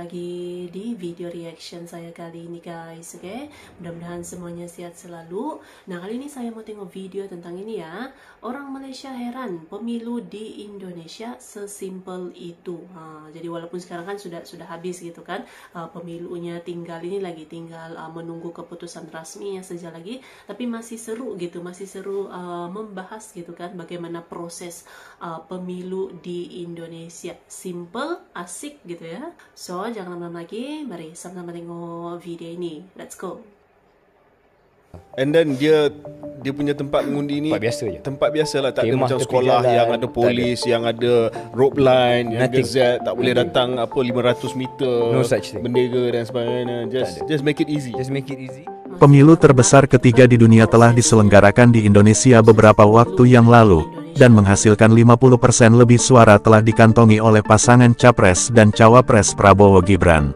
lagi di video reaction saya kali ini guys. Oke, mudah-mudahan semuanya sehat selalu. Nah, kali ini saya mau tengok video tentang ini ya. Orang Malaysia heran pemilu di Indonesia sesimpel itu. Jadi walaupun sekarang kan sudah habis gitu kan, pemilunya tinggal menunggu keputusan resminya saja lagi, tapi masih seru gitu, masih seru membahas gitu kan bagaimana proses pemilu di Indonesia. Simple, asik gitu ya. So, jangan lama-lama lagi, mari sama-sama tengok video ini. Let's go. And then dia punya tempat mengundi ni tempat biasa lah, tak ada macam sekolah yang ada polis, yang ada rope line, yang gazette, tak boleh datang 500 meter, no such thing, bendera dan sebagainya. Just make it easy. Pemilu terbesar ketiga di dunia telah diselenggarakan di Indonesia beberapa waktu yang lalu, dan menghasilkan 50% lebih suara telah dikantongi oleh pasangan Capres dan Cawapres Prabowo Gibran.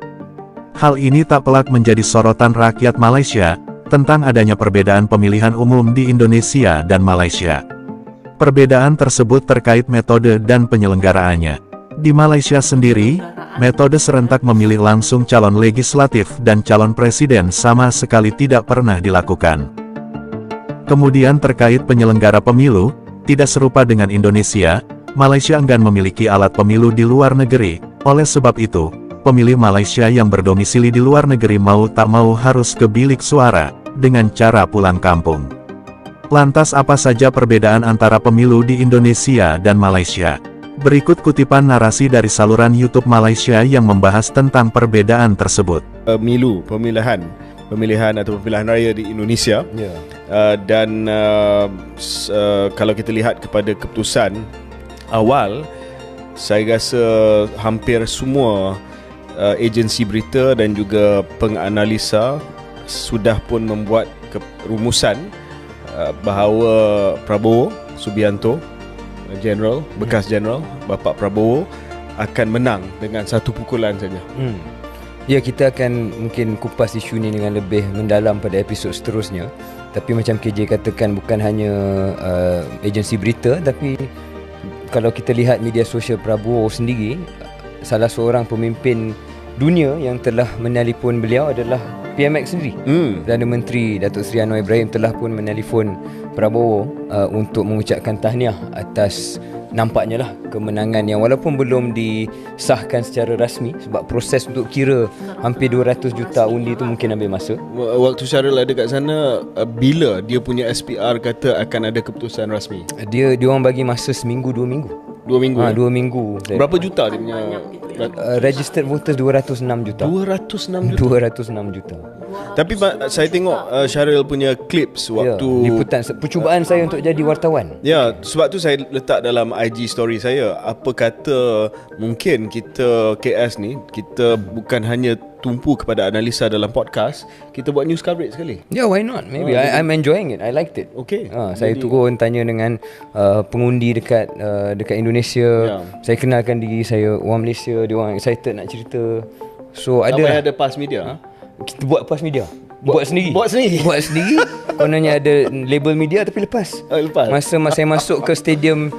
Hal ini tak pelak menjadi sorotan rakyat Malaysia, tentang adanya perbedaan pemilihan umum di Indonesia dan Malaysia. Perbedaan tersebut terkait metode dan penyelenggaraannya. Di Malaysia sendiri, metode serentak memilih langsung calon legislatif dan calon presiden sama sekali tidak pernah dilakukan. Kemudian terkait penyelenggara pemilu, tidak serupa dengan Indonesia, Malaysia enggan memiliki alat pemilu di luar negeri. Oleh sebab itu, pemilih Malaysia yang berdomisili di luar negeri mau tak mau harus ke bilik suara, dengan cara pulang kampung. Lantas apa saja perbedaan antara pemilu di Indonesia dan Malaysia? Berikut kutipan narasi dari saluran YouTube Malaysia yang membahas tentang perbedaan tersebut. Pemilihan atau pemilihan raya di Indonesia, dan kalau kita lihat kepada keputusan awal, saya rasa hampir semua agensi berita dan juga penganalisa sudah pun membuat rumusan bahawa Prabowo Subianto, bekas General Bapak Prabowo, akan menang dengan satu pukulan saja. Ya, kita akan mungkin kupas isu ni dengan lebih mendalam pada episod seterusnya. Tapi macam KJ katakan, bukan hanya agensi berita, tapi kalau kita lihat media sosial Prabowo sendiri, salah seorang pemimpin dunia yang telah menelpon beliau adalah PMX sendiri. Perdana Menteri Datuk Seri Anwar Ibrahim telah pun menelpon Prabowo untuk mengucapkan tahniah atas nampaknya lah kemenangan yang walaupun belum disahkan secara rasmi, sebab proses untuk kira hampir 200 juta undi tu mungkin ambil masa. Waktu Syaril ada kat sana, bila dia punya SPR kata akan ada keputusan rasmi? Dia orang bagi masa seminggu, 2 minggu. 2 minggu? 2 minggu. Berapa juta dia punya? Registered voters 206 juta. 206 juta. Tapi saya tengok Syaril punya clips waktu liputan percubaan saya untuk jadi wartawan. Ya, sebab tu saya letak dalam IG story saya, apa kata mungkin kita KS ni, kita bukan hanya tumpu kepada analisa dalam podcast, kita buat news coverage sekali. Yeah, why not? Maybe I'm enjoying it. I liked it. Okay. Saya turun tanya dengan pengundi dekat Indonesia. Saya kenalkan diri saya, orang Malaysia, dia orang excited nak cerita. So ada pass media. Kita buat pass media. Buat sendiri. Kononnya ada label media tapi lepas. Masa saya masuk ke stadium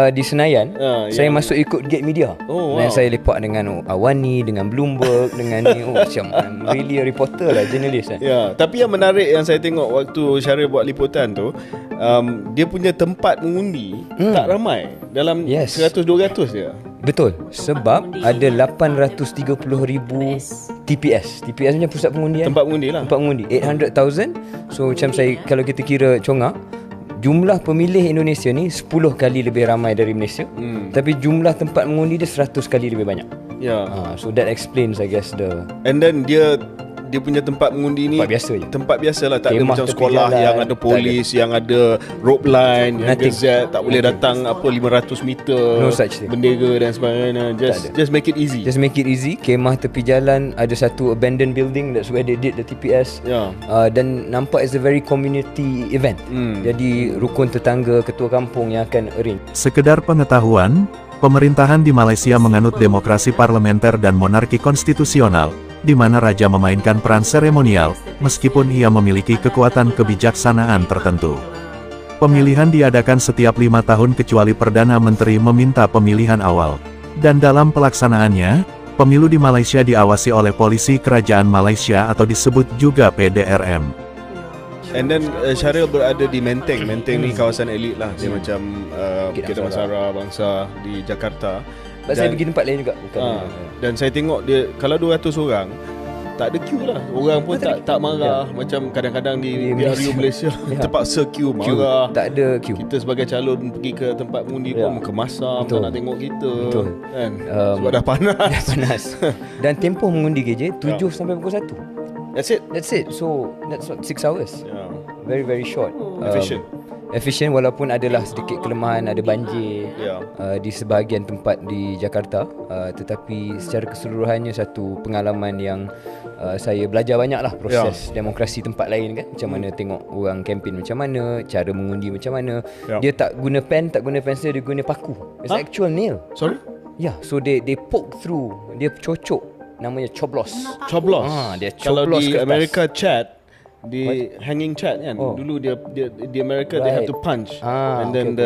di Senayan, saya masuk ikut gate media. Dan saya lepak dengan Awani, dengan Bloomberg, dengan ni. Macam really a reporter lah, jurnalis kan. Ya, tapi yang menarik yang saya tengok waktu Syaril buat liputan tu, dia punya tempat mengundi tak ramai, dalam 100-200 je. Betul, sebab ada 830,000 TPS. TPS punya pusat pengundian. Tempat mengundi lah. 800,000. So macam saya, kalau kita kira congak, jumlah pemilih Indonesia ni 10 kali lebih ramai dari Malaysia. Tapi jumlah tempat mengundi dia 100 kali lebih banyak. So that explains, I guess, and then dia punya tempat mengundi ni tempat biasa lah, tak ada macam sekolah yang ada polis, yang ada rope line, yang gazette, tak boleh datang 500 meter, no such thing, bendera dan sebagainya. Just make it easy. Kemah tepi jalan, ada satu abandoned building, that's where they did the TPS. Dan nampak it's a very community event. Jadi rukun tetangga, ketua kampung yang akan arrange. Sekedar pengetahuan, pemerintahan di Malaysia menganut demokrasi parlementer dan monarki konstitusional, di mana raja memainkan peran seremonial, meskipun ia memiliki kekuatan kebijaksanaan tertentu. Pemilihan diadakan setiap 5 tahun kecuali Perdana Menteri meminta pemilihan awal. Dan dalam pelaksanaannya, Pemilu di Malaysia diawasi oleh Polisi Kerajaan Malaysia atau disebut juga PDRM. And then Syaril berada di Menteng. Menteng ni kawasan elit lah. Dia macam Bukit Damansara Bangsa di Jakarta. Saya pergi tempat lain juga. Dan saya tengok dia, kalau 200 orang, tak ada queue lah. Orang pun tak marah. Macam kadang-kadang di PRU Malaysia terpaksa queue, marah. Tak ada queue. Kita sebagai calon pergi ke tempat mengundi pun muka masam, tak nak tengok kita. Betul. Kan? Sebab dah panas. Dah panas. Dan tempoh mengundi KJ 7 sampai pukul 1. That's it. So that's what 6 hours. Very very short. Efficient walaupun adalah sedikit kelemahan, ada banjir di sebahagian tempat di Jakarta, tetapi secara keseluruhannya satu pengalaman yang saya belajar banyak lah proses demokrasi tempat lain kan, macam mana tengok orang kempen macam mana, cara mengundi macam mana. Dia tak guna pen, tak guna pensel, dia guna paku. It's actual nail. Sorry? So they poke through, dia cocok, namanya coblos. Dia Kalau coblos di kertas. Amerika chat, di hanging chat kan. Dulu dia di Amerika they have to punch, and then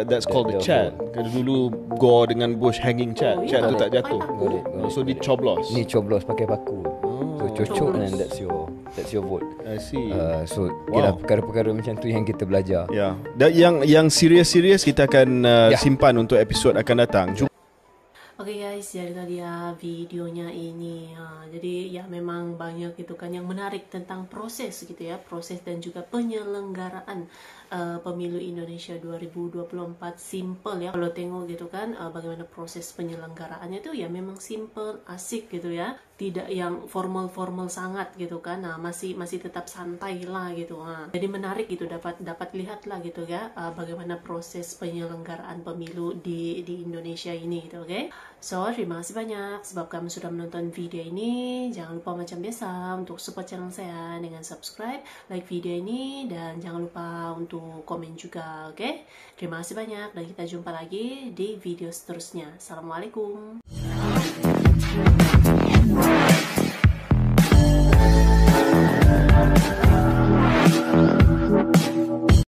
that's called the chat. Dulu Gore dengan Bush hanging chat. Chat tu tak jatuh. So di coblos. Ni coblos pakai paku. So cocok and that's your vote. I see. So kira perkara-perkara macam tu yang kita belajar. Dan yang serius-serius kita akan simpan untuk episod akan datang. Oke guys, jadi tadi ya videonya ini. Jadi ya memang banyak gitu kan yang menarik tentang proses gitu ya, proses dan juga penyelenggaraan pemilu Indonesia 2024. Simple ya kalau tengok gitu kan, bagaimana proses penyelenggaraannya tuh ya memang simple, asik gitu ya, tidak yang formal sangat gitu kan. Masih tetap santai lah gitu. Jadi menarik gitu, dapat lihat lah gitu ya, bagaimana proses penyelenggaraan pemilu di Indonesia ini gitu. Oke. So, terima kasih banyak sebab kamu sudah menonton video ini. Jangan lupa macam biasa untuk support channel saya dengan subscribe, like video ini, dan jangan lupa untuk komen juga, oke? Terima kasih banyak dan kita jumpa lagi di video seterusnya. Assalamualaikum.